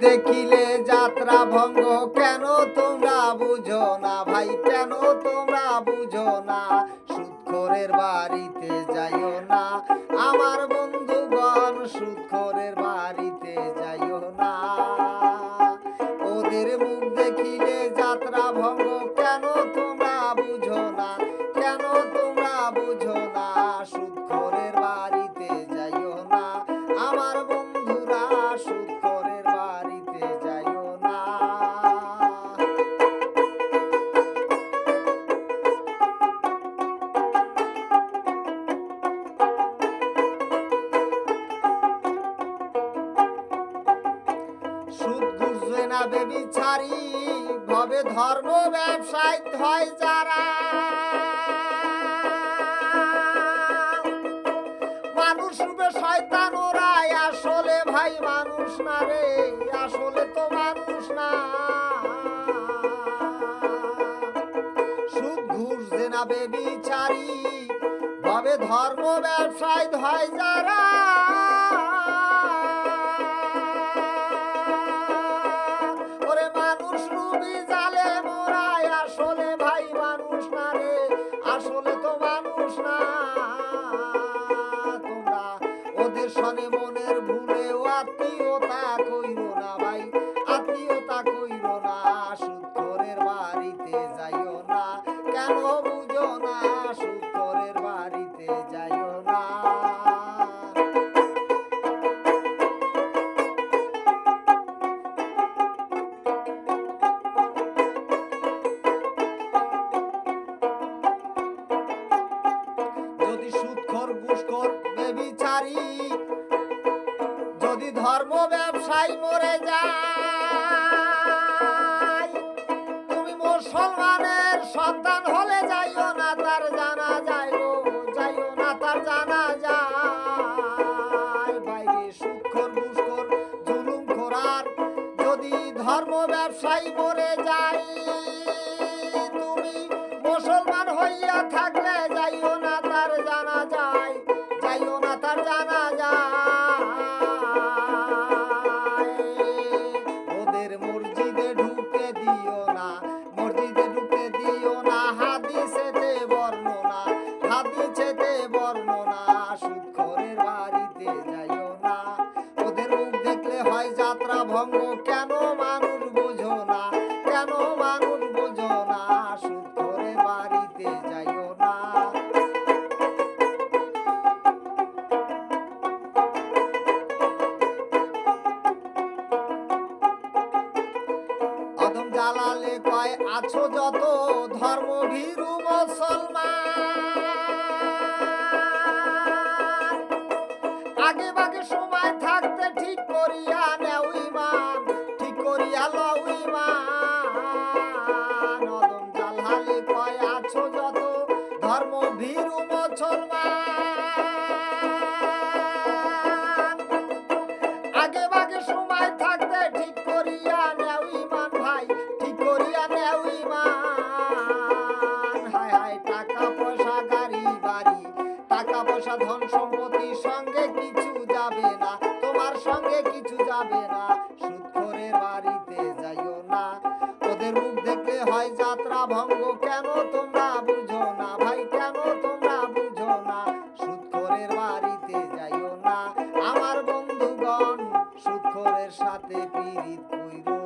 দেখিলে যাত্রা ভঙ্গ, কেন তোমরা বুঝো না ভাই, কেন তোমরা বুঝো না? সুদখোরের বাড়িতে যাইও না আমার বন্ধুগণ, সুদখোরের বাড়িতে যাইও না। ওদের মুখ দেখিলে যাত্রা ভঙ্গ, কেন তোমরা বুঝো না, কেন তোমরা বুঝো না? সুদখোরের বাড়িতে যাইও না আমার বন্ধুরা, সুদখোরের বাড়িতে যাইও না। সুদ ঘুষবে না বেবিচারি, ভবে ধর্ম ব্যবসায় হয় যারা। মানুষ রূপে শয়তান ওরাই, আসলে ভাই মানুষ না রে, আসলে তো মানুষ না। সুদ ঘুষ দেনা বেবিচারি, ভবে ধর্ম ব্যবসায় হয় যারা। ওরে মানুষ রূপী জালে মোরাই, আসলে ভাই মানুষ না রে, আসলে তো মানুষ না। তোমরা ওদের সনে মনের ভুলেও আত্মীয়তা কইরো না ভাই, আত্মীয়তা কইরো না। সুদখোরের বাড়িতে যাইও না, কেন বুঝো না? সুদখোরের বাড়িতে যাইও না। যদি সুদখোর ঘুষখোর বেবিচারি, যদি ধর্ম ব্যবসায়ী মরে যায়, তুমি মুসলমানের সন্তান হলে যাইও না তার জানা যায়, যাইও না তার জানা যায়। বাইরে সুদখোর ঘুষখোর জুলুম খোরার যদি ধর্ম ব্যবসায়ী মরে যায়, তুমি মুসলমান হইয়া থাকলে যাইও না তার জানা যায়, যাইও না তার জানা যায়। ওদের মসজিদে ঢুকতে দিও না, মসজিদে ঢুকতে দিও না, হাদিসেতে বর্ণনা, হাদিসেতে বর্ণনা। সুদখোরের বাড়িতে যাইও না, ওদের মুখ দেখলে হয় যাত্রা ভঙ্গ, কেন মানুষ বোঝো না, কেন মানুষ বোঝো না? সুদখোরের বাড়িতে যাইও না। অদম জালালে কয় আছো যত ধর্মভীরু মুসলমান, আগে বাগে সময় থাকতে ঠিক করিয়া নেও ঈমান, ঠিক করিয়া লও ঈমান। অদম জালালে কয় আছো যত ধর্মভীরু মুসলমান, আগে বাগে সময় থাকতে ঠিক করিয়া নেও ঈমান ভাই, ঠিক করিয়া নেও ঈমান। হায় হায় টাকা পয়সা গাড়ি বাড়ি, টাকা পয়সা ধন সম্পত্তি সঙ্গে কিছু যাবে না, তোমার সঙ্গে কিছু যাবে না। সুদখোরের বাড়িতে যাইও না, ওদের মুখ দেখলে হয় যাত্রা ভঙ্গ, কেন তোমরা বুঝো না ভাই, কেন তোমরা বুঝো না? সুদখোরের বাড়িতে যাইও না আমার বন্ধুগণ, সুদখোরের সাথে পীড়িত কইরো